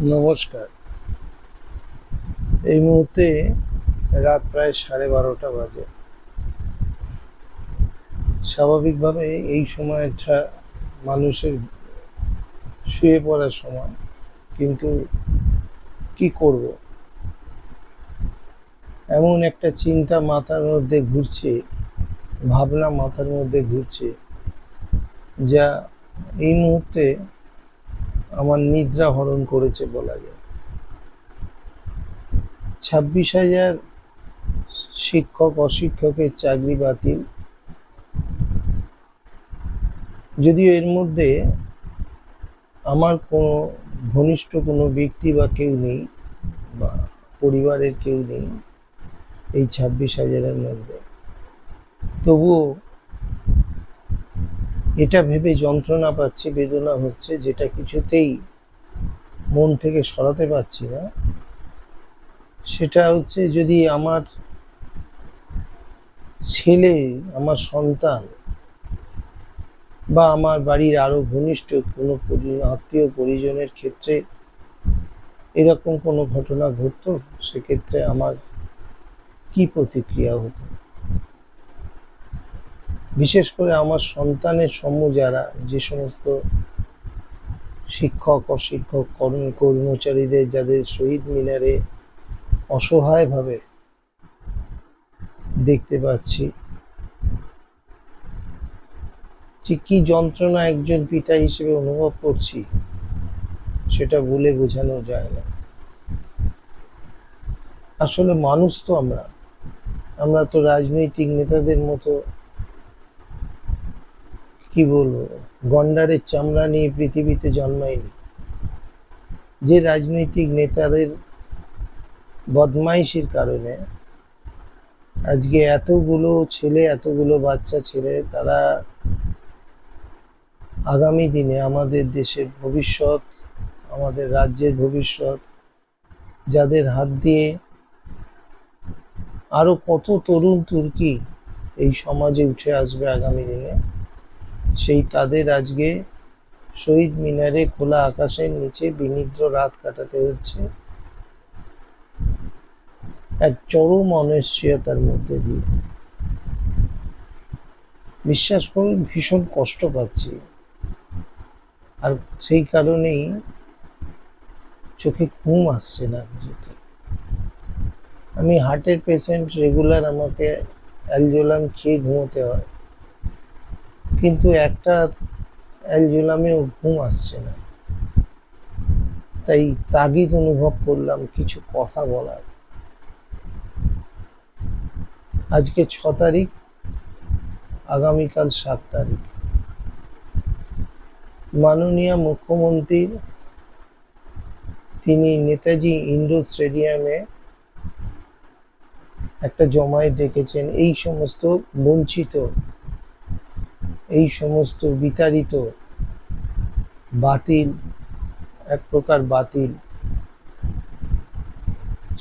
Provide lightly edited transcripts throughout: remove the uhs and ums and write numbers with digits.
নমস্কার। এই মুহূর্তে রাত প্রায় 12:30 বাজে। স্বাভাবিকভাবে এই সময়টা মানুষের শুয়ে পড়ার সময়, কিন্তু কি করব, এমন একটা চিন্তা মাথার মধ্যে ঘুরছে, ভাবনা মাথার মধ্যে ঘুরছে, যা এই মুহূর্তে আমার নিদ্রা হরণ করেছে বলা যায়। 26,000 শিক্ষক অশিক্ষকের চাকরি বাতিল। যদিও এর মধ্যে আমার কোনো ঘনিষ্ঠ কোনো ব্যক্তি বা কেউ নেই, বা পরিবারের কেউ নেই এই 26,000-এর মধ্যে, তবুও এটা ভেবে যন্ত্রণা পাচ্ছি, বেদনা হচ্ছে, যেটা কিছুতেই মন থেকে সরাতে পারছি না। সেটা হচ্ছে, যদি আমার ছেলে, আমার সন্তান বা আমার বাড়ির আরো ঘনিষ্ঠ কোনো আত্মীয় পরিজনের ক্ষেত্রে এরকম কোনো ঘটনা ঘটতো, সেক্ষেত্রে আমার কি প্রতিক্রিয়া হতো। বিশেষ করে আমার সন্তানের যারা, যে সমস্ত শিক্ষক অশিক্ষক কর্মচারীদের, যাদের শহীদ মিনারে অসহায়ভাবে দেখতে পাচ্ছি, যে কি যন্ত্রণা একজন পিতা হিসেবে অনুভব করছি, সেটা বলে বোঝানো যায় না। আসলে মানুষ তো আমরা তো রাজনৈতিক নেতাদের মতো, কি বলবো, গন্ডারের চামড়া নিয়ে পৃথিবীতে জন্মায়নি। যে রাজনৈতিক নেতাদের বদমাইশির কারণে আজকে এতগুলো বাচ্চা ছেলে, তারা আগামী দিনে আমাদের দেশের ভবিষ্যৎ, আমাদের রাজ্যের ভবিষ্যৎ, যাদের হাত দিয়ে আরো কত তরুণ তুর্কি এই সমাজে উঠে আসবে আগামী দিনে, সেই তাদের আজকে শহীদ মিনারে খোলা আকাশের নিচে বিনিদ্র রাত কাটাতে হচ্ছে, এক চরম অনিশ্চয়তার মধ্যে দিয়ে। বিশ্বাস করুন, ভীষণ কষ্ট পাচ্ছি। আর সেই কারণেই চোখে ঘুম আসছে না কিছুতে। আমি হার্টের পেশেন্ট, রেগুলার আমাকে অ্যালজোলাম খেয়ে ঘুমোতে হয়, কিন্তু একটা অ্যালজোলামেও ঘুম আসছে না। তাই তাগিদ অনুভব করলাম কিছু কথা বলার। আজকে 6 তারিখ, আগামীকাল 7 তারিখ। মাননীয় মুখ্যমন্ত্রীর, তিনি নেতাজি ইন্ডোর স্টেডিয়ামে একটা জমায়েত ডেকেছেন। এই সমস্ত বঞ্চিত, এই সমস্ত বিতাড়িত, বাতিল, এক প্রকার বাতিল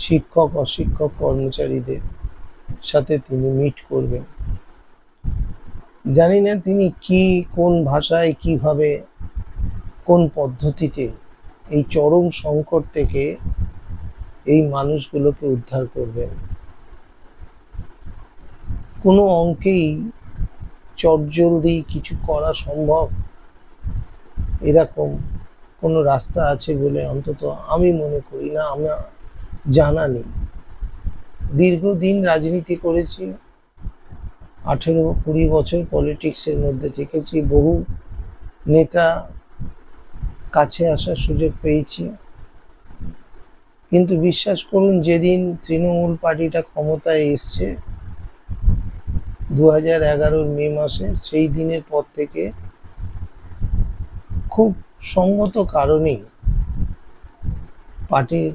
শিক্ষক অশিক্ষক কর্মচারীদের সাথে তিনি মিট করবেন। জানি না তিনি কোন ভাষায়, কিভাবে, কোন পদ্ধতিতে এই চরম সংকট থেকে এই মানুষগুলোকে উদ্ধার করবেন। কোনো অঙ্কেই চটজলদি কিছু করা সম্ভব, এরকম কোনো রাস্তা আছে বলে অন্তত আমি মনে করি না, আমার জানা নেই। দীর্ঘদিন রাজনীতি করেছি, 18-20 বছর পলিটিক্সের মধ্যে থেকেছি, বহু নেতা কাছে আসার সুযোগ পেয়েছি, কিন্তু বিশ্বাস করুন, যেদিন তৃণমূল পার্টিটা ক্ষমতায় এসছে 2011 মে মাসে, সেই দিনের পর থেকে খুব সঙ্গত কারণেই পার্টির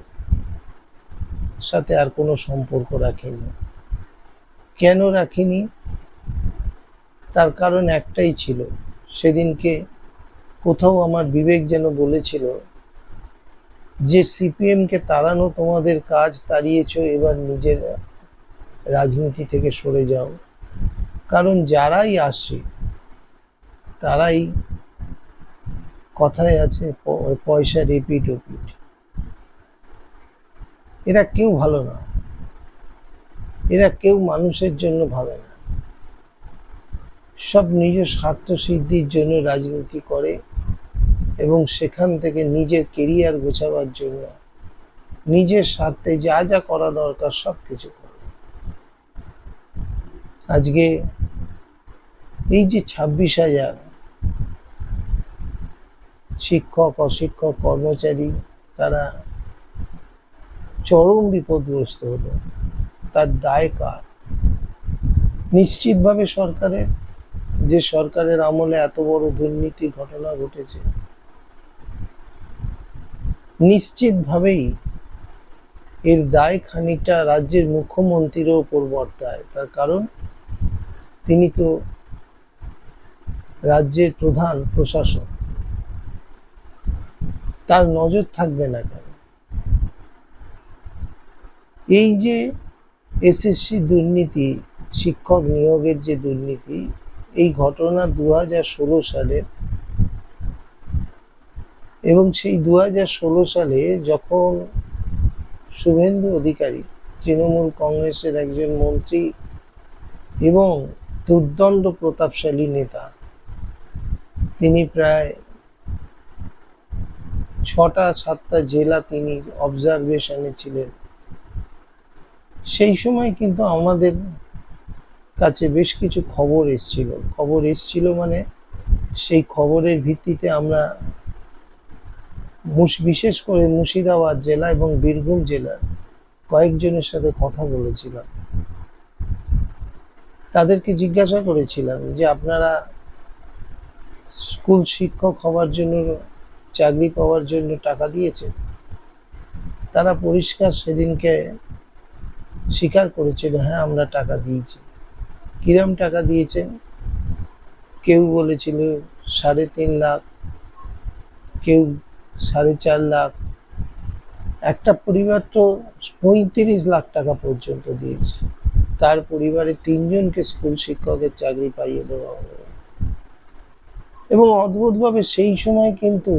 সাথে আর কোনো সম্পর্ক রাখিনি। কেন রাখিনি? তার কারণ একটাই ছিল, সেদিনকে কোথাও আমার বিবেক যেন বলেছিল যে সিপিএমকে তাড়ানো তোমাদের কাজ, তাড়িয়েছ, এবার নিজের রাজনীতি থেকে সরে যাও। কারণ যারাই আসছে, তারাই, কথায় আছে, পয়সা রিপিট ওপিট, এরা কেউ ভালো নয়, এরা কেউ মানুষের জন্য ভাবে না, সব নিজ স্বার্থ সিদ্ধির জন্য রাজনীতি করে এবং সেখান থেকে নিজের কেরিয়ার গোছাবার জন্য নিজের স্বার্থে যা যা করা দরকার সব কিছু করে। আজকে এই যে 26,000 শিক্ষক অশিক্ষক কর্মচারী তারা চরম বিপদগ্রস্ত হলো, তার দায় কার? নিশ্চিতভাবে সরকারের, যে সরকারের আমলে এত বড় দুর্নীতির ঘটনা ঘটেছে। নিশ্চিতভাবেই এর দায় খানিকটা রাজ্যের মুখ্যমন্ত্রীর ওপর বর্তায়, তার কারণ তিনি তো রাজ্যের প্রধান প্রশাসক, তার নজর থাকবে না কেন? এই যে এসএসসি দুর্নীতি, শিক্ষক নিয়োগের যে দুর্নীতি, এই ঘটনা 2016 সালের, এবং সেই 2016 সালে যখন শুভেন্দু অধিকারী তৃণমূল কংগ্রেসের একজন মন্ত্রী এবং দুর্দণ্ড প্রতাপশালী নেতা, তিনি প্রায় 6-7টা জেলা তিনি অবজারভেশনে ছিলেন, সেই সময় কিন্তু আমাদের কাছে বেশ কিছু খবর এসছিল মানে সেই খবরের ভিত্তিতে আমরা বিশেষ করে মুর্শিদাবাদ জেলা এবং বীরভূম জেলার কয়েকজনের সাথে কথা বলেছিলাম। তাদেরকে জিজ্ঞাসা করেছিলাম যে আপনারা স্কুল শিক্ষক হওয়ার জন্য, চাকরি পাওয়ার জন্য টাকা দিয়েছেন? তারা পরিষ্কার সেদিনকে স্বীকার করেছিল, হ্যাঁ আমরা টাকা দিয়েছি। কিরম টাকা দিয়েছেন? কেউ বলেছিল 3.5 লাখ, কেউ 4.5 লাখ, একটা পরিবার তো 35 লাখ টাকা পর্যন্ত দিয়েছে। তার পরিবারে 3 জনকে স্কুল শিক্ষকের চাকরি পাইয়ে দেওয়া হলো। এবং অদ্ভুতভাবে সেই সময় কিন্তু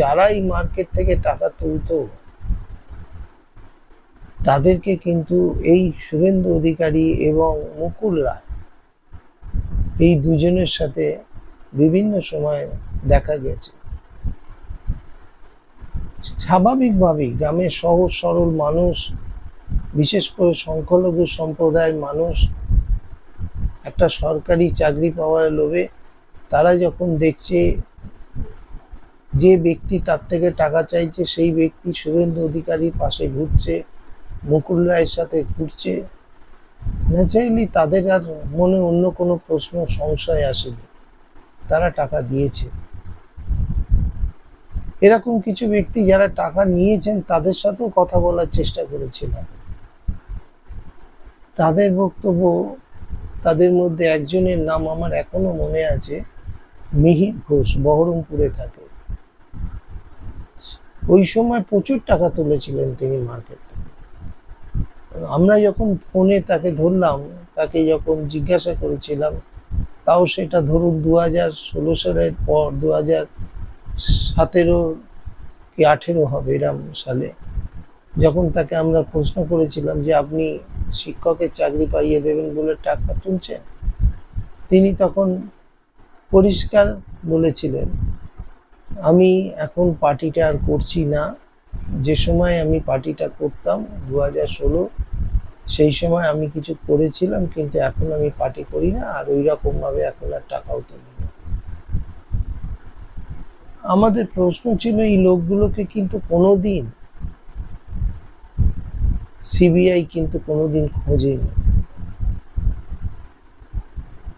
যারা এই মার্কেট থেকে টাকা তুলতো তাদেরকে কিন্তু এই শুভেন্দু অধিকারী এবং মুকুল রায়, এই দুজনের সাথে বিভিন্ন সময় দেখা গেছে। স্বাভাবিকভাবেই গ্রামের সহজ সরল মানুষ, বিশেষ করে সংখ্যালঘু সম্প্রদায়ের মানুষ, একটা সরকারি চাকরি পাওয়ার লোভে তারা যখন দেখছে যে ব্যক্তি তার থেকে টাকা চাইছে সেই ব্যক্তি শুভেন্দু অধিকারীর পাশে ঘুরছে, মুকুল রায়ের সাথে ঘুরছে, ন্যাচারালি তাদের আর মনে অন্য কোনো প্রশ্ন সংশয় আসেনি, তারা টাকা দিয়েছে। এরকম কিছু ব্যক্তি যারা টাকা নিয়েছেন তাদের সাথেও কথা বলার চেষ্টা করেছিলাম। তাদের বক্তব্য, তাদের মধ্যে একজনের নাম আমার এখনো মনে আছে, মিহির ঘোষ, বহরমপুরে থাকে। ওই সময় প্রচুর টাকা তুলেছিলেন তিনি মার্কেট থেকে। আমরা যখন ফোনে তাকে ধরলাম, তাকে যখন জিজ্ঞাসা করেছিলাম, তাও সেটা ধরুন 2016 সালের পর, 2017 কি 18 হবে এরম সালে, যখন তাকে আমরা প্রশ্ন করেছিলাম যে আপনি শিক্ষকের চাকরি পাইয়ে দেবেন বলে টাকা তুলছেন, তিনি তখন পরিষ্কার বলেছিলেন, আমি এখন পার্টিটা আর করছি না, যে সময় আমি পার্টিটা করতাম 2016, সেই সময় আমি কিছু করেছিলাম, কিন্তু এখন আমি পার্টি করি না, আর ওই রকমভাবে এখন আর টাকাও তুলি না। আমাদের প্রশ্ন ছিল এই লোকগুলোকে কিন্তু কোনোদিন সিবিআই কিন্তু কোনোদিন খোঁজেনি,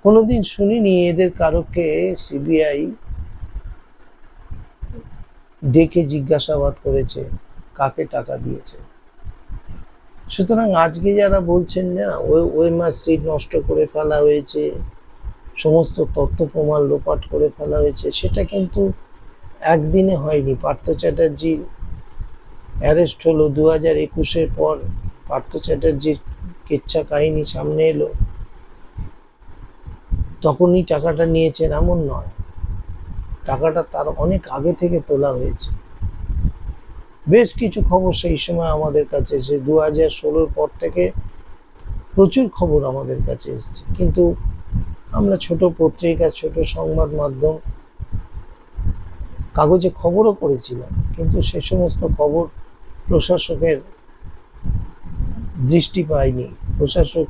কোনোদিন শুনিনি এদের কারোকে সিবিআই ডেকে জিজ্ঞাসাবাদ করেছে কাকে টাকা দিয়েছে। সুতরাং আজকে যারা বলছেন যে না ওএমআর সিট নষ্ট করে ফেলা হয়েছে, সমস্ত তথ্য প্রমাণ লোপাট করে ফেলা হয়েছে, সেটা কিন্তু একদিনে হয়নি। পার্থ চ্যাটার্জি অ্যারেস্ট হলো 2021-এর পর, পার্থ চ্যাটার্জির কেচ্ছা কাহিনী সামনে এলো, তখনই টাকাটা নিয়েছেন এমন নয়, টাকাটা তার অনেক আগে থেকে তোলা হয়েছে। বেশ কিছু খবর সেই সময় আমাদের কাছে এসে 2016-র পর থেকে প্রচুর খবর আমাদের কাছে এসছে, কিন্তু আমরা ছোট পত্রিকা, ছোট সংবাদ মাধ্যম, কাগজে খবরও করেছিলাম, কিন্তু সে সমস্ত খবর প্রশাসকের দৃষ্টি পায়নি, প্রশাসক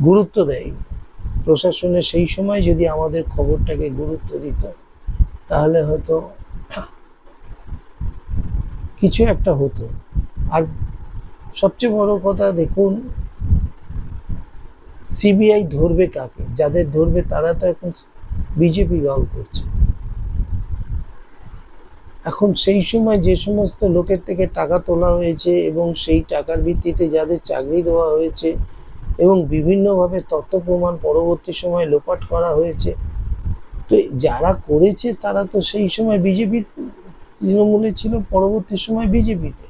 গুরুত্ব দেয়নি। প্রশাসনে সেই সময় যদি আমাদের খবরটাকে গুরুত্ব দিত, তাহলে হয়তো কিছু একটা হতো। আর সবচেয়ে বড় কথা, দেখুন, সিবিআই ধরবে কাকে? যাদের ধরবে তারা তো এখন বিজেপি দল করছে। এখন সেই সময় যে সমস্ত লোকের থেকে টাকা তোলা হয়েছে এবং সেই টাকার ভিত্তিতে যাদের চাকরি দেওয়া হয়েছে এবং বিভিন্নভাবে তথ্য প্রমাণ পরবর্তী সময় লোপাট করা হয়েছে, তো যারা করেছে তারা তো সেই সময় বিজেপি, তৃণমূলে ছিল, পরবর্তী সময় বিজেপিতে।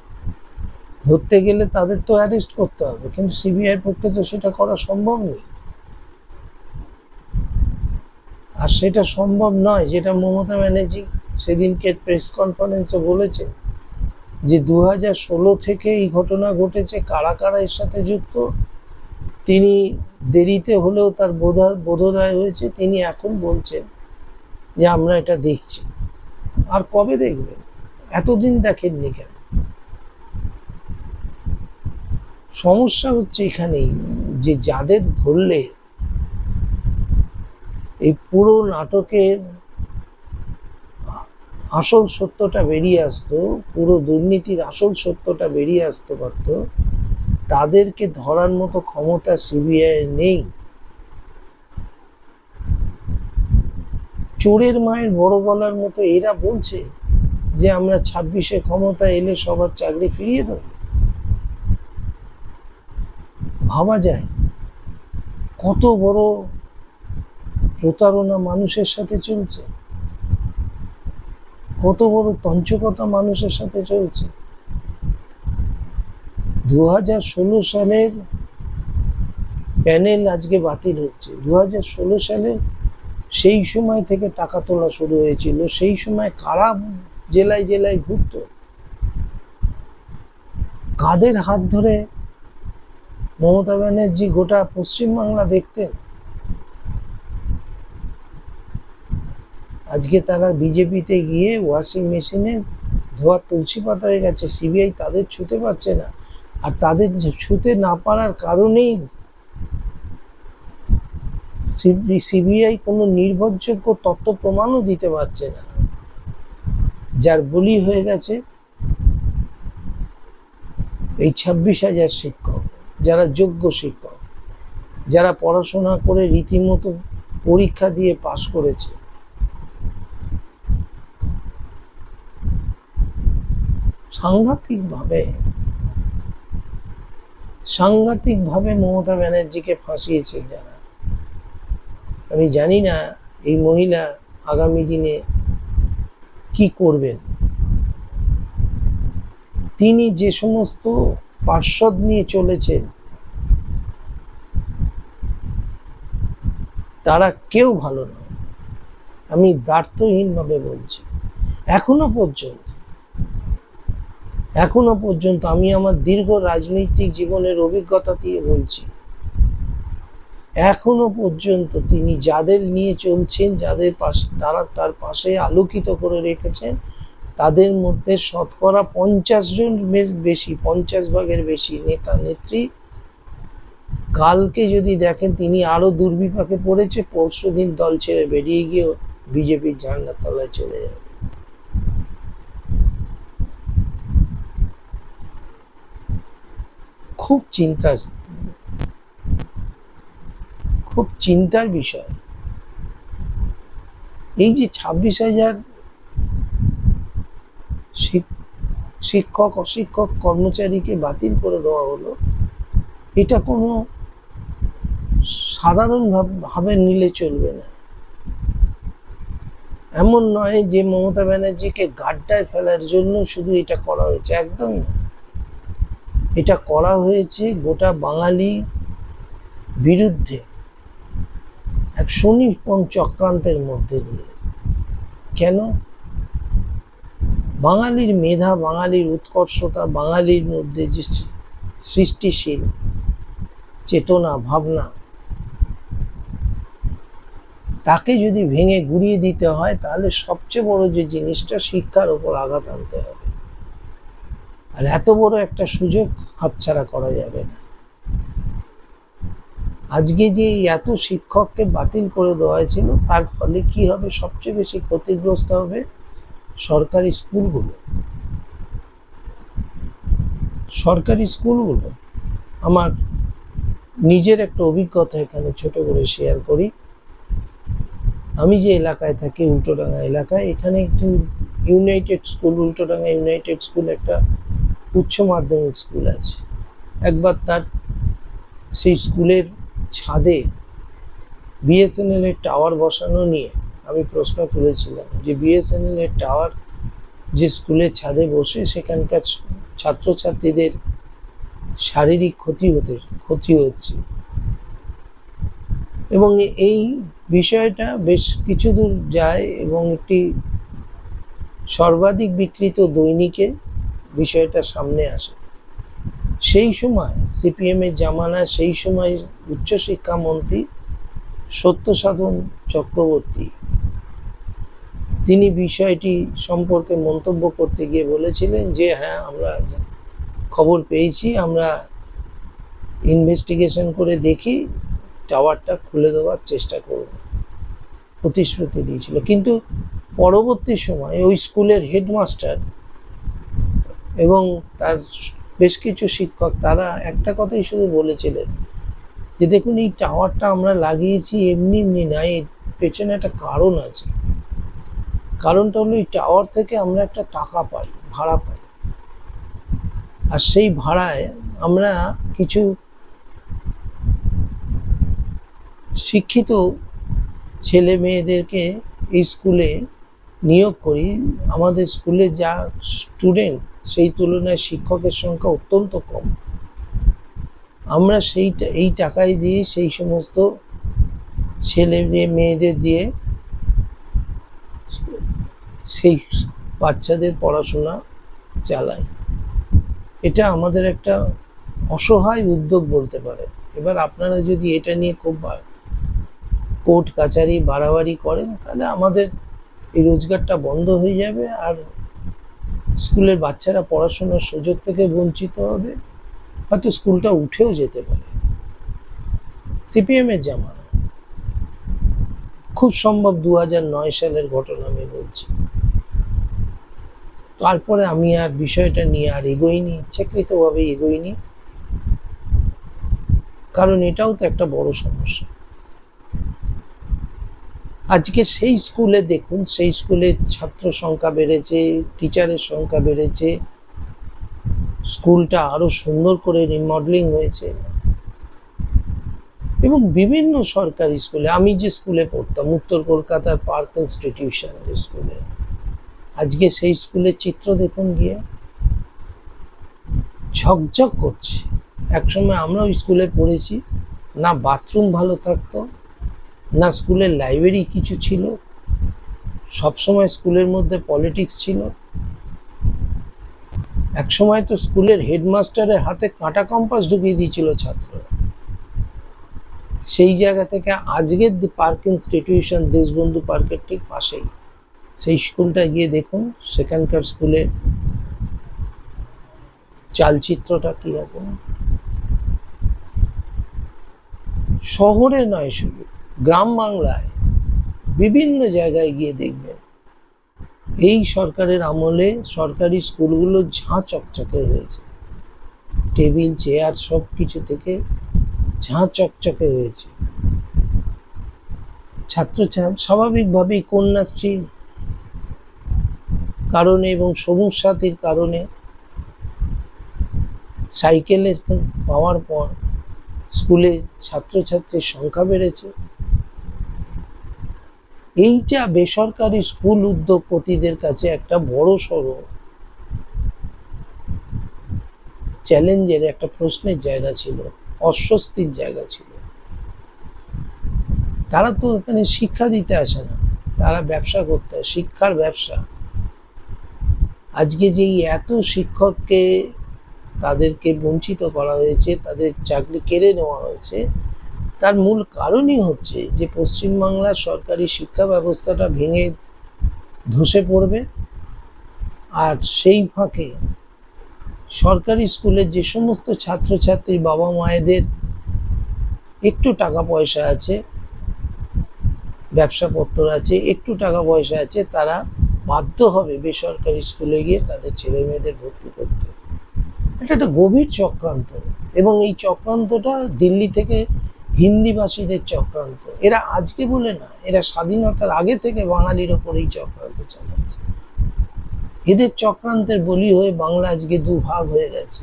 ধরতে গেলে তাদের তো অ্যারেস্ট করতে হবে, কিন্তু সিবিআইয়ের পক্ষে তো সেটা করা সম্ভব নেই। আর সেটা সম্ভব নয়, যেটা মমতা ব্যানার্জি সেদিনকে প্রেস কনফারেন্সে বলেছে, যে 2016 থেকে এই ঘটনা ঘটেছে, কারা কারা এর সাথে যুক্ত তিনি দেরিতে হলেও তার বোধোদয় হয়েছে। তিনি এখন বলছেন যে আমরা এটা দেখছি। আর কবে দেখবেন? এতদিন দেখেননি কেন? সমস্যা হচ্ছে এখানেই, যে যাদের ধরলে এই পুরো নাটকের আসল সত্যটা বেরিয়ে আসতো, পুরো দুর্নীতির আসল সত্যটা বেরিয়ে আসতে পারত, তাদেরকে ধরার মতো ক্ষমতা সিবিআই নেই। চোরের মায়ের বড় গলার মতো এরা বলছে যে আমরা 26-এ ক্ষমতা এলে সবার চাকরি ফিরিয়ে দেব। ভাবা যায় কত বড় প্রতারণা মানুষের সাথে চলছে, কত বড় তঞ্চকতা মানুষের সাথে চলছে। 2016 সালের প্যানেল আজকে বাতিল হচ্ছে। 2016 সালের সেই সময় থেকে টাকা তোলা শুরু হয়েছিল। সেই সময় কারা জেলায় জেলায় ঘুরত, কাদের হাত ধরে মমতা ব্যানার্জি গোটা পশ্চিমবাংলা দেখতেন? আজকে তারা বিজেপিতে গিয়ে ওয়াশিং মেশিনে ধোয়া তুলসী পাতা হয়ে গেছে। সিবিআই তাদের ছুতে পারছে না, আর তাদের ছুতে না পারার কারণেই সিবিআই কোনো নির্ভরযোগ্য তথ্য প্রমাণও দিতে পারছে না, যার বলি হয়ে গেছে এই 26,000 শিক্ষক, যারা যোগ্য শিক্ষক, যারা পড়াশোনা করে রীতিমতো পরীক্ষা দিয়ে পাশ করেছে। সাংঘাতিকভাবে মমতা ব্যানার্জিকে ফাঁসিয়েছে যারা। আমি জানি না এই মহিলা আগামী দিনে কি করবেন। তিনি যে সমস্ত পার্ষদ নিয়ে চলেছেন, তারা কেউ ভালো নয়। আমি দ্ব্যর্থহীনভাবে বলছি। এখনো পর্যন্ত আমি আমার দীর্ঘ রাজনৈতিক জীবনের অভিজ্ঞতা দিয়ে বলছি, এখনো পর্যন্ত তিনি যাদের নিয়ে চলছেন, যাদের পাশে তার পাশে আলোকিত করে রেখেছেন, তাদের মধ্যে শতকরা 50 ভাগের বেশি নেতা নেত্রী কালকে যদি দেখেন তিনি আরো দুর্বিপাকে পড়েছে, পরশুদিন দল ছেড়ে বেরিয়ে গিয়ে বিজেপির ঝান্ডার তলায় চলে যাবে। খুব চিন্তার বিষয়। এই যে 26,000 শিক্ষক অশিক্ষক কর্মচারীকে বাতিল করে দেওয়া হলো, এটা কোনো সাধারণ ভাবে নিলে চলবে না। এমন নয় যে মমতা ব্যানার্জিকে গাড্ডায় ফেলার জন্য শুধু এটা করা হয়েছে, একদমই না। এটা করা হয়েছে গোটা বাঙালি বিরুদ্ধে এক সুনিপুণ চক্রান্তের মধ্যে দিয়ে। কেন? বাঙালির মেধা, বাঙালির উৎকর্ষতা, বাঙালির মধ্যে যে সৃষ্টিশীল চেতনা, ভাবনা, তাকে যদি ভেঙে গুঁড়িয়ে দিতে হয়, তাহলে সবচেয়ে বড় যে জিনিসটা, শিক্ষার ওপর আঘাত আনতে হবে। আর এত বড় একটা সুযোগ হাতছাড়া করা যাবে না। আজকে যে এত শিক্ষককে বাতিল করে দেওয়া হয়েছিল, তার ফলে কি হবে? সবচেয়ে বেশি ক্ষতিগ্রস্ত হবে সরকারি স্কুলগুলো। সরকারি স্কুলগুলো, আমার নিজের একটা অভিজ্ঞতা এখানে ছোট করে শেয়ার করি। আমি যে এলাকায় থাকি, উল্টোডাঙ্গা এলাকায়, এখানে একটি United school, Ultadanga United school, একটা উচ্চ মাধ্যমিক স্কুল আছে। একবার তার সেই স্কুলের ছাদে বিএসএনএল এর টাওয়ার বসানো নিয়ে আমি প্রশ্ন তুলেছিলাম যে বিএসএনএল এর টাওয়ার যে স্কুলের ছাদে বসে, সেখানকার ছাত্রছাত্রীদের শারীরিক ক্ষতি হচ্ছে, এবং এই বিষয়টা বেশ কিছু দূর যায় এবং একটি সর্বাধিক বিকৃত দৈনিকে বিষয়টা সামনে আসে। সেই সময় সিপিএম এর জামানায় সেই সময় উচ্চশিক্ষামন্ত্রী সত্যসাধন চক্রবর্তী, তিনি বিষয়টি সম্পর্কে মন্তব্য করতে গিয়ে বলেছিলেন যে হ্যাঁ, আমরা খবর পেয়েছি, আমরা ইনভেস্টিগেশন করে দেখি, টাওয়ারটা খুলে দেওয়ার চেষ্টা করব, প্রতিশ্রুতি দিয়েছিল। কিন্তু পরবর্তী সময়ে ওই স্কুলের হেডমাস্টার এবং তার বেশ কিছু শিক্ষক, তারা একটা কথাই শুধু বলেছিলেন যে দেখুন, এই টাওয়ারটা আমরা লাগিয়েছি এমনি এমনি না, এর পেছনে একটা কারণ আছে। কারণটা হলো, এই টাওয়ার থেকে আমরা একটা টাকা পাই, ভাড়া পাই, আর সেই ভাড়ায় আমরা কিছু শিক্ষিত ছেলে মেয়েদেরকে এই স্কুলে নিয়োগ করি। আমাদের স্কুলে যা স্টুডেন্ট, সেই তুলনায় শিক্ষকের সংখ্যা অত্যন্ত কম। আমরা এই টাকায় দিয়ে সেই সমস্ত ছেলে মেয়েদের দিয়ে সেই বাচ্চাদের পড়াশোনা চালাই। এটা আমাদের একটা অসহায় উদ্যোগ বলতে পারে। এবার আপনারা যদি এটা নিয়ে খুব কোর্ট কাছারি বাড়াবাড়ি করেন, তাহলে আমাদের এই রোজগারটা বন্ধ হয়ে যাবে, আর স্কুলের বাচ্চারা পড়াশোনার সুযোগ থেকে বঞ্চিত হবে, হয়তো স্কুলটা উঠেও যেতে পারে। সিপিএম এর জামানা, খুব সম্ভব 2009 সালের ঘটনা আমি বলছি। তারপরে আমি আর বিষয়টা নিয়ে আর এগোইনি, ইচ্ছাকৃতভাবে এগোইনি, কারণ এটাও তো একটা বড় সমস্যা। আজকে সেই স্কুলে দেখুন, সেই স্কুলে ছাত্র সংখ্যা বেড়েছে, টিচারের সংখ্যা বেড়েছে, স্কুলটা আরো সুন্দর করে রিমডেলিং হয়েছে, এবং বিভিন্ন সরকারি স্কুলে, আমি যে স্কুলে পড়তাম, উত্তর কলকাতার পার্ক ইনস্টিটিউশন যে স্কুলে, আজকে সেই স্কুলের চিত্র দেখুন গিয়ে, ঝকঝক করছে। একসময় আমরাও স্কুলে পড়েছি, না বাথরুম ভালো থাকতো, না স্কুলের লাইব্রেরি কিছু ছিল, সবসময় স্কুলের মধ্যে পলিটিক্স ছিল। একসময় তো স্কুলের হেডমাস্টারের হাতে কাঁটা কম্পাস ঢুকিয়ে দিয়েছিল ছাত্ররা। সেই জায়গা থেকে আজকের পার্ক ইনস্টিটিউশন, দেশবন্ধু পার্কের ঠিক পাশেই, সেই স্কুলটা গিয়ে দেখুন, সেখানকার স্কুলের চালচিত্রটা কিরকম। শহরে নয়, শুধু গ্রাম বাংলায় বিভিন্ন জায়গায় গিয়ে দেখবেন, এই সরকারের আমলে সরকারি স্কুলগুলো ঝাঁ চকচকে হয়েছে, টেবিল চেয়ার সব কিছু থেকে ঝাঁ চকচকে হয়েছে। স্বাভাবিকভাবেই কন্যাশ্রীর কারণে এবং সবুজ সাথীর কারণে সাইকেলের পাওয়ার পর স্কুলে ছাত্রছাত্রীর সংখ্যা বেড়েছে। এইটা বেসরকারি স্কুল উদ্যোগপতিদের কাছে একটা বড় সড়ো চ্যালেঞ্জের, একটা প্রশ্নের জায়গা ছিল, অস্বস্তির জায়গা ছিল। তারা তো এখানে শিক্ষা দিতে আসে না, তারা ব্যবসা করতে হয়, শিক্ষার ব্যবসা। আজকে যেই এত শিক্ষককে তাদেরকে বঞ্চিত করা হয়েছে, তাদের চাকরি কেড়ে নেওয়া হয়েছে, তার মূল কারণই হচ্ছে যে পশ্চিমবাংলার সরকারি শিক্ষা ব্যবস্থাটা ভেঙে ধসে পড়বে। আর সেই ফাঁকে সরকারি স্কুলের যে সমস্ত ছাত্রছাত্রী বাবা মায়েদের একটু টাকা পয়সা আছে, ব্যবসাপত্র আছে, একটু টাকা পয়সা আছে, তারা বাধ্য হবে বেসরকারি স্কুলে গিয়ে তাদের ছেলে মেয়েদের ভর্তি করতে। এটা একটা গভীর চক্রান্ত, এবং এই চক্রান্তটা দিল্লি থেকে হিন্দিভাষীদের চক্রান্ত। এরা আজকে বলে না, এরা স্বাধীনতার আগে থেকে বাঙালির ওপর এই চক্রান্ত চালাচ্ছে। এদের চক্রান্তের বলি হয়ে বাংলা আজকে দুভাগ হয়ে গেছে।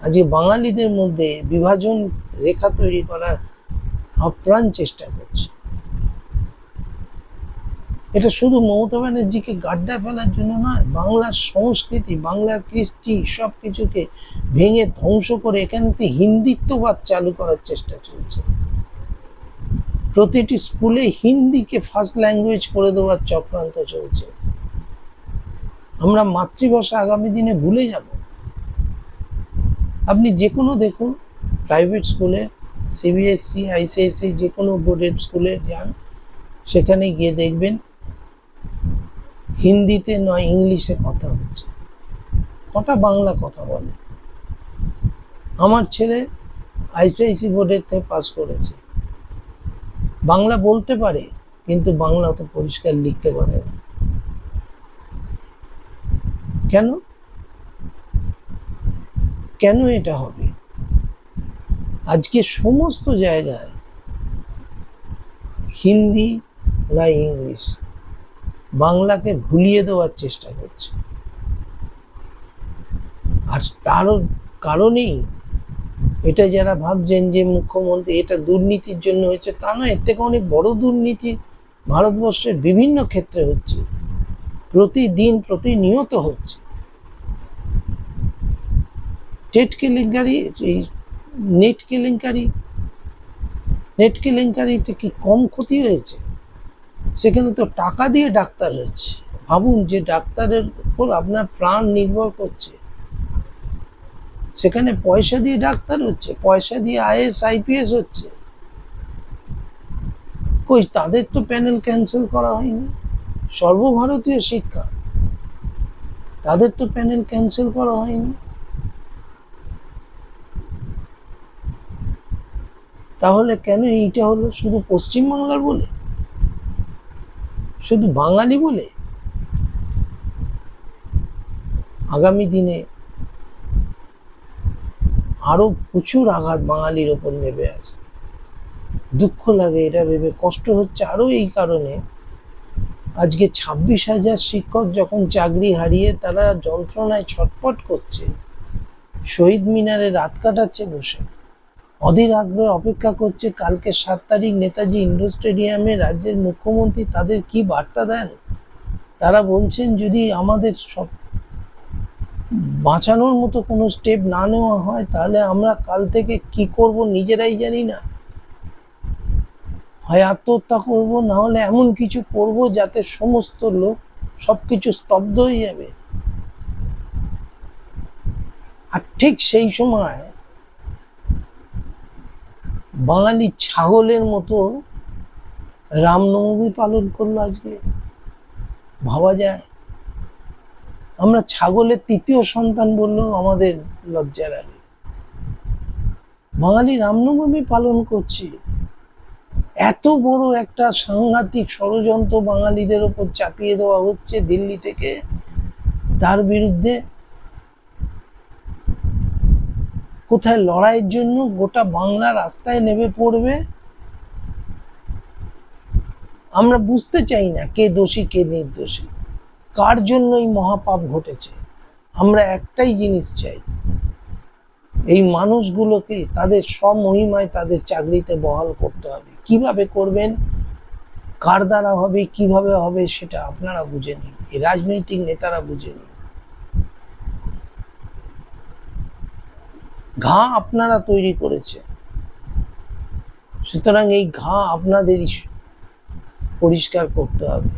আজকে বাঙালিদের মধ্যে বিভাজন রেখা তৈরি করার আপ্রাণ চেষ্টা করছে। এটা শুধু মমতা ব্যানার্জিকে গাড্ডা ফেলার জন্য নয়, বাংলার সংস্কৃতি, বাংলার কৃষ্টি সব কিছুকে ভেঙে ধ্বংস করে এখানে হিন্দিত্ববাদ চালু করার চেষ্টা চলছে। প্রতিটি স্কুলে হিন্দিকে ফার্স্ট ল্যাঙ্গুয়েজ করে দেওয়ার চক্রান্ত চলছে। আমরা মাতৃভাষা আগামী দিনে ভুলে যাব। আপনি যে কোনো দেখুন, প্রাইভেট স্কুলে, সিবিএসসি, আইসিএসসি, যে কোনো বোর্ডের স্কুলে যান, সেখানে গিয়ে দেখবেন হিন্দিতে নয় ইংলিশে কথা হচ্ছে। কটা বাংলা কথা বলে? আমার ছেলে আইসিআইসি বোর্ডের থেকে পাস করেছে, বাংলা বলতে পারে, কিন্তু বাংলা অত পরিষ্কার লিখতে পারে না। কেন? কেন এটা হবে? আজকে সমস্ত জায়গায় হিন্দি না ইংলিশ, বাংলাকে ভুলিয়ে দেওয়ার চেষ্টা করছে। আর তারও কারণেই এটা যারা ভাবছেন যে মুখ্যমন্ত্রী এটা দুর্নীতির জন্য হয়েছে, তা নয়। এর থেকে অনেক বড় দুর্নীতি ভারতবর্ষের বিভিন্ন ক্ষেত্রে হচ্ছে, প্রতিদিন প্রতিনিয়ত হচ্ছে। টেট কেলেঙ্কারি, এই নেট কেলেঙ্কারিতে কি কম ক্ষতি হয়েছে? সেখানে তো টাকা দিয়ে ডাক্তার হয়েছে। ভাবুন, যে ডাক্তারের উপর আপনার প্রাণ নির্ভর করছে, সেখানে পয়সা দিয়ে ডাক্তার হচ্ছে, পয়সা দিয়ে আইএস আইপিএস হচ্ছে। কই, তাদের তো প্যানেল ক্যান্সেল করা হয়নি। সর্বভারতীয় শিক্ষা, তাদের তো প্যানেল ক্যান্সেল করা হয়নি। তাহলে কেন এইটা হলো? শুধু পশ্চিমবাংলার বলে, শুধু বাঙালি বলে? আগামী দিনে আরো প্রচুর আঘাত বাঙালির ওপর নেমে আসে। দুঃখ লাগে এটা ভেবে, কষ্ট হচ্ছে আরো এই কারণে, আজকে 26,000 শিক্ষক যখন চাকরি হারিয়ে তারা যন্ত্রণায় ছটফট করছে, শহীদ মিনারে রাত কাটাচ্ছে বসে, অধীর আগ্রহে অপেক্ষা করছে কালকে 7 তারিখ নেতাজি ইন্ডোর স্টেডিয়ামে রাজ্যের মুখ্যমন্ত্রী তাদের কি বার্তা দেন। তারা বলছেন যদি আমাদের সব বাঁচানোর মতো কোনো স্টেপ না নেওয়া হয়, তাহলে আমরা কাল থেকে কি করব নিজেরাই জানি না। হয় আত্মহত্যা করব, না হলে এমন কিছু করব যাতে সমস্ত লোক সবকিছু স্তব্ধ হয়ে যাবে। আর ঠিক সেই সময় বাঙালি ছাগলের মতো রামনবমী পালন করলো আজকে। ভাবা যায়? আমরা ছাগলের তৃতীয় সন্তান বললেও আমাদের লজ্জা লাগে। বাঙালি রামনবমী পালন করছি। এত বড় একটা সাংঘাতিক ষড়যন্ত্র বাঙালিদের ওপর চাপিয়ে দেওয়া হচ্ছে দিল্লি থেকে, তার বিরুদ্ধে কোথায় লড়াইয়ের জন্য গোটা বাংলা রাস্তায় নেমে পড়বে। আমরা বুঝতে চাই না কে দোষী কে নির্দোষী, কার জন্য এই মহাপাপ ঘটেছে। আমরা একটাই জিনিস চাই, এই মানুষগুলোকে তাদের স্বমহিমায় তাদের চাকরিতে বহাল করতে হবে। কিভাবে করবেন, কার দ্বারা হবে, কিভাবে হবে, সেটা আপনারা বুঝে নিন, এই রাজনৈতিক নেতারা বুঝে নিন। ঘা আপনারা তৈরি করেছে, সুতরাং এই ঘা আপনাদেরই পরিষ্কার করতে হবে।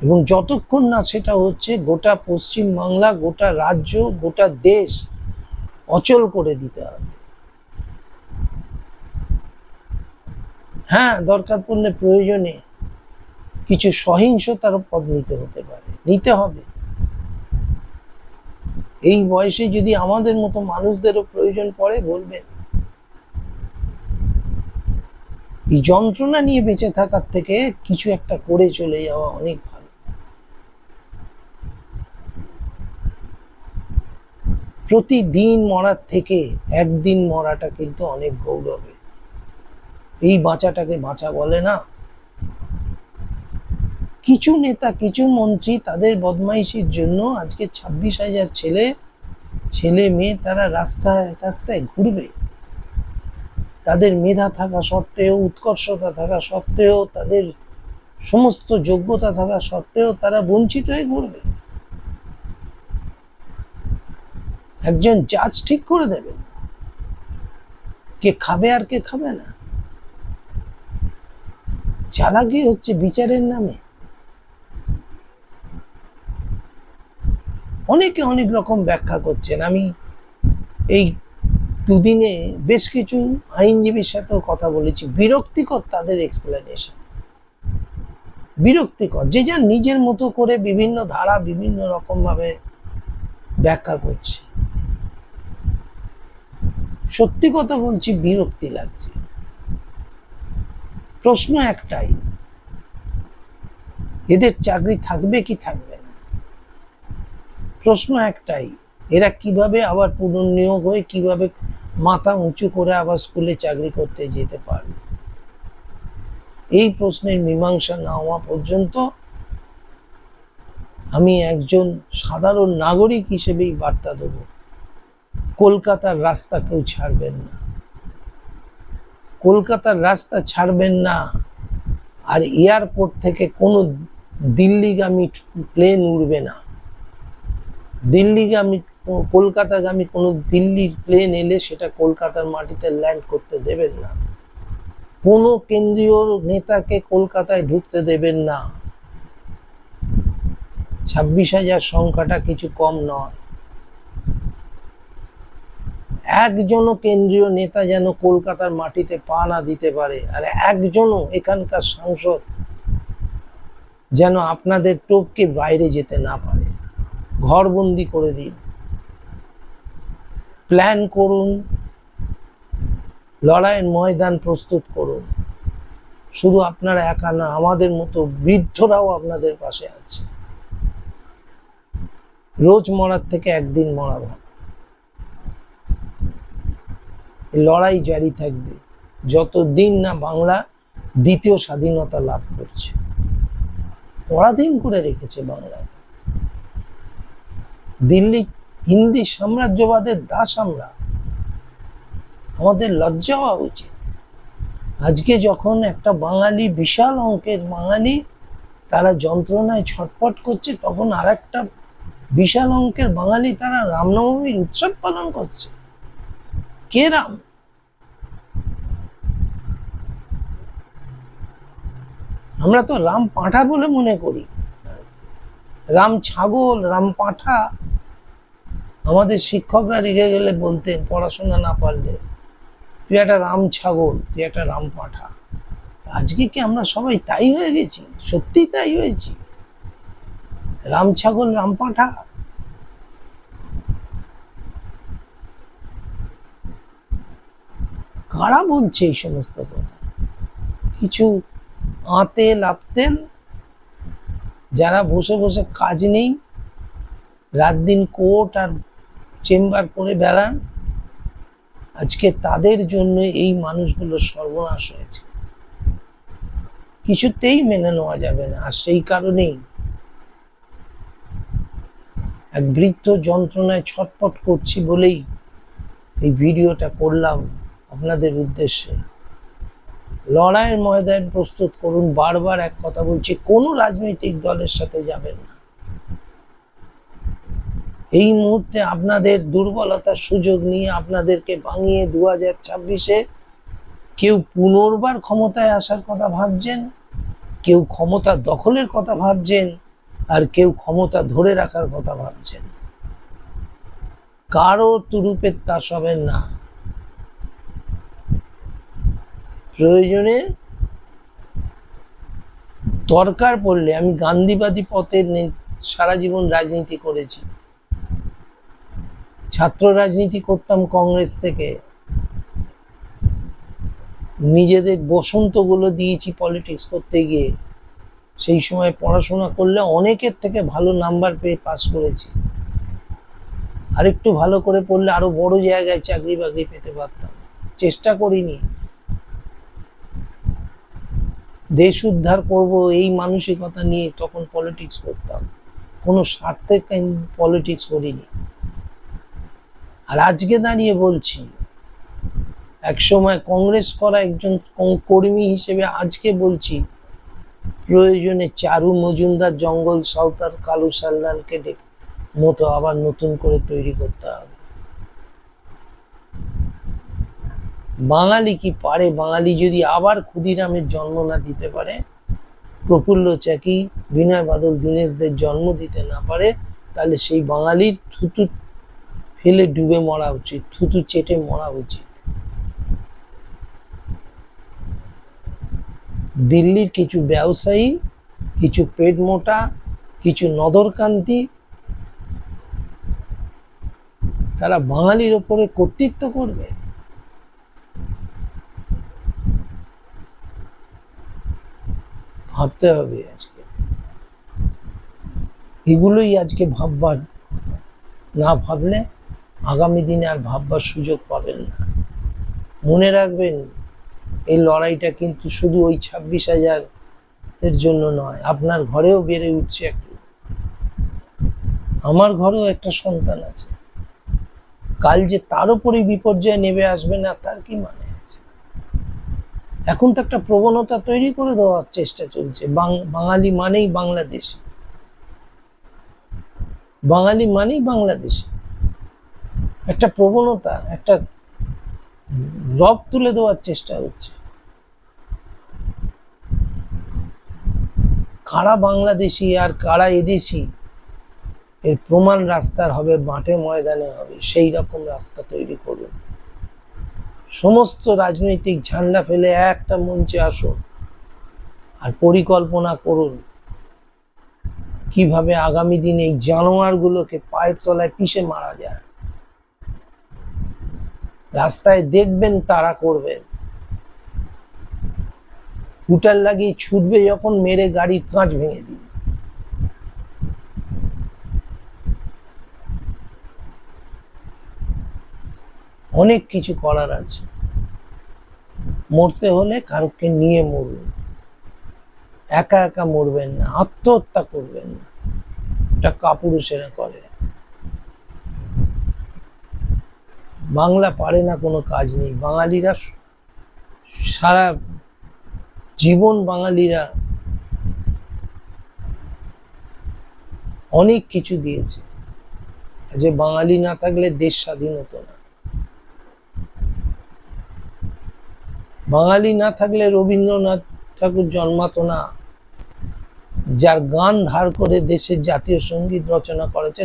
এবং যতক্ষণ না সেটা হচ্ছে, গোটা পশ্চিমবাংলা, গোটা রাজ্য, গোটা দেশ অচল করে দিতে হবে। হ্যাঁ, দরকার পড়লে প্রয়োজনে কিছু সহিংসতার পথ নিতে হবে। এই বয়সে যদি আমাদের মতো মানুষদেরও প্রয়োজন পড়ে, বলবেন। এই যন্ত্রণা নিয়ে বেঁচে থাকার থেকে কিছু একটা করে চলে যাওয়া অনেক ভালো। প্রতিদিন মরার থেকে একদিন মরাটা কিন্তু অনেক গৌরবের। এই বাঁচাটাকে বাঁচা বলে না। কিছু নেতা, কিছু মন্ত্রী তাদের বদমাইশির জন্য আজকে 26,000 ছেলে মেয়ে তারা রাস্তায় ঘুরবে। তাদের মেধা থাকা সত্ত্বেও, উৎকর্ষতা থাকা সত্ত্বেও, তাদের সমস্ত যোগ্যতা থাকা সত্ত্বেও তারা বঞ্চিত হয়ে ঘুরবে। একজন জাজ ঠিক করে দেবেন কে খাবে আর কে খাবে না। চালাকি হচ্ছে বিচারের নামে। অনেকে অনেক রকম ব্যাখ্যা করছেন। আমি এই দুদিনে বেশ কিছু আইনজীবীর সাথেও কথা বলেছি। বিরক্তিকর তাদের এক্সপ্লেনেশন, বিরক্তিকর। যে যার নিজের মতো করে বিভিন্ন ধারা বিভিন্ন রকম ভাবে ব্যাখ্যা করছে। সত্যি কথা বলছি, বিরক্তি লাগছে। প্রশ্ন একটাই, এদের চাকরি থাকবে কি থাকবে না? প্রশ্ন একটাই, এরা কিভাবে আবার পুনর্নিয়োগ হয়ে কিভাবে মাথা উঁচু করে আবার স্কুলে চাকরি করতে যেতে পারবে? এই প্রশ্নের মীমাংসা না হওয়া পর্যন্ত আমি একজন সাধারণ নাগরিক হিসেবেই বার্তা দেব, কলকাতার রাস্তা কেউ ছাড়বেন না। কলকাতার রাস্তা ছাড়বেন না। আর এয়ারপোর্ট থেকে কোনো দিল্লিগামী প্লেন উড়বে না। কলকাতাগামী কোনো দিল্লির প্লেন এলে সেটা কলকাতার মাটিতে ল্যান্ড করতে দেবেন না। কোনো কেন্দ্রীয় নেতাকে কলকাতায় ঢুকতে দেবেন না। 26,000 সংখ্যাটা কিছু কম নয়। একজনও কেন্দ্রীয় নেতা যেন কলকাতার মাটিতে পা না দিতে পারে, আর একজনও এখানকার সাংসদ যেন আপনাদের টপকে বাইরে যেতে না পারে। ঘরবন্দি করে দিন, প্ল্যান করুন, লড়াইয়ের ময়দান প্রস্তুত করুন। শুধু আপনারা একা না, আমাদের মতো বৃদ্ধরাও আপনাদের পাশে আছে। রোজ মরার থেকে একদিন মরা ভালো। লড়াই জারি থাকবে যতদিন না বাংলা দ্বিতীয় স্বাধীনতা লাভ করছে। পরাধীন করে রেখেছে বাংলাকে। দিল্লি হিন্দি সাম্রাজ্যবাদের দাস আমরা। আমাদের লজ্জা হওয়া উচিত। আজকে যখন একটা বাঙালি, বিশাল অঙ্কের বাঙালি, তারা যন্ত্রণায় ছটফট করছে, তখন আর একটা বিশাল অঙ্কের বাঙালি তারা রামনবমীর উৎসব পালন করছে। কে রাম? আমরা তো রাম পাঁঠা বলে মনে করি। রাম ছাগল, রাম পাঁঠা। আমাদের শিক্ষকরা রেগে গেলে বলতেন, পড়াশোনা না পারলে, তুই একটা রাম ছাগল, তুই একটা রাম পাঁঠা। আজকে কি আমরা সবাই তাই হয়ে গেছি? সত্যি তাই হয়েছি? রাম ছাগল, রাম পাঁঠা? কারা বলছে এই সমস্ত কথা? কিছু আতেল আপতেল যারা বসে বসে কাজ নেই, রাত দিন কোর্ট আর চেম্বার করে বেড়ান, আজকে তাদের জন্য এই মানুষগুলো সর্বনাশ হয়েছে। কিছুতেই মেনে নেওয়া যাবে না। আর সেই কারণেই এক বৃদ্ধ যন্ত্রণায় ছটফট করছি বলেই এই ভিডিওটা করলাম আপনাদের উদ্দেশ্যে। লড়াইয়ের ময়দান প্রস্তুত করুন। বারবার এক কথা বলছি, কোনো রাজনৈতিক দলের সাথে যাবেন না। এই মুহূর্তে আপনাদের দুর্বলতার সুযোগ নিয়ে আপনাদেরকে ভাঙিয়ে 2026-এ কেউ পুনর্বার ক্ষমতায় আসার কথা ভাবছেন, কেউ ক্ষমতা দখলের কথা ভাবছেন, আর কেউ ক্ষমতা ধরে রাখার কথা ভাবছেন। কারো তুরুপের তাস হবেন না। প্রয়োজনে দরকার পড়লে, আমি গান্ধীবাদী পথে সারা জীবন রাজনীতি করেছি, ছাত্র রাজনীতি করতাম কংগ্রেস থেকে, নিজেদের বসন্তগুলো দিয়েছি পলিটিক্স করতে গিয়ে। সেই সময় পড়াশোনা করলে অনেকের থেকে ভালো নাম্বার পেয়ে পাস করেছি। আরেকটু ভালো করে পড়লে আরো বড় জায়গায় চাকরি বাকরি পেতে পারতাম। চেষ্টা করিনি। দেশ উদ্ধার করব এই মানসিকতা নিয়ে তখন পলিটিক্স করতাম, কোনো স্বার্থের পলিটিক্স করিনি। আর আজকে দাঁড়িয়ে বলছি, একসময় কংগ্রেস করা একজন কর্মী হিসেবে আজকে বলছি, প্রয়োজনে চারু মজুমদার, জঙ্গল সাঁওতাল, কালু সাল্লালকে মতো আবার নতুন করে তৈরি করতে হবে। বাঙালি কি পারে? বাঙালি যদি আবার ক্ষুদিরামের জন্ম না দিতে পারে, প্রফুল্ল চাকি, বিনয় বাদল, দীনেশদের জন্ম দিতে না পারে, তাহলে সেই বাঙালির থুতু ফেলে ডুবে মরা উচিত, থুতু চেটে মরা উচিত। দিল্লির কিছু ব্যবসায়ী, কিছু পেট মোটা, কিছু নদরকান্তি, তারা বাঙালির ওপরে কর্তৃত্ব করবে। ভাবতে হবে আজকে, এগুলোই আজকে ভাববার। না ভাবলে আগামী দিনে আর ভাববার সুযোগ পাবেন না। মনে রাখবেন, এই লড়াইটা কিন্তু শুধু ওই 26,000 জন্য নয়, আপনার ঘরেও বেড়ে উঠছে একটু। আমার ঘরেও একটা সন্তান আছে, কাল যে তার উপরে বিপর্যয় নেমে আসবে না তার কি মানে আছে? এখন তো একটা প্রবণতা তৈরি করে দেওয়ার চেষ্টা চলছে, বাঙালি মানেই বাংলাদেশি, বাঙালি মানেই বাংলাদেশি। একটা প্রবণতা, একটা রব তুলে দেওয়ার চেষ্টা হচ্ছে। কারা বাংলাদেশি আর কারা এদেশি, এর প্রমাণ রাস্তার হবে, মাঠে ময়দানে হবে। সেই রকম রাস্তা তৈরি করুন। সমস্ত রাজনৈতিক ঝান্ডা ফেলে একটা মঞ্চে আসুন আর পরিকল্পনা করুন কিভাবে আগামী দিনে এই জানোয়ারগুলোকে পায়ের তলায় পিষে মারা যায়। রাস্তায় দেখবেন তারা করবেন, হুটার লাগিয়ে ছুটবে যখন, মেরে গাড়ির কাঁচ ভেঙে দিন। অনেক কিছু করার আছে। মরতে হলে কারোকে নিয়ে মরুন, একা একা মরবেন না, আত্মহত্যা করবেন না। এটা কাপুরুষেরা করে। বাংলা পারে না কোনো কাজ নেই। বাঙালিরা সারা জীবন, বাঙালিরা অনেক কিছু দিয়েছে। যে বাঙালি না থাকলে দেশ স্বাধীন হতো না। বাঙালি না থাকলে রবীন্দ্রনাথ ঠাকুর জন্মাতো না, যার গান ধার করে দেশের জাতীয় সঙ্গীত রচনা করেছে।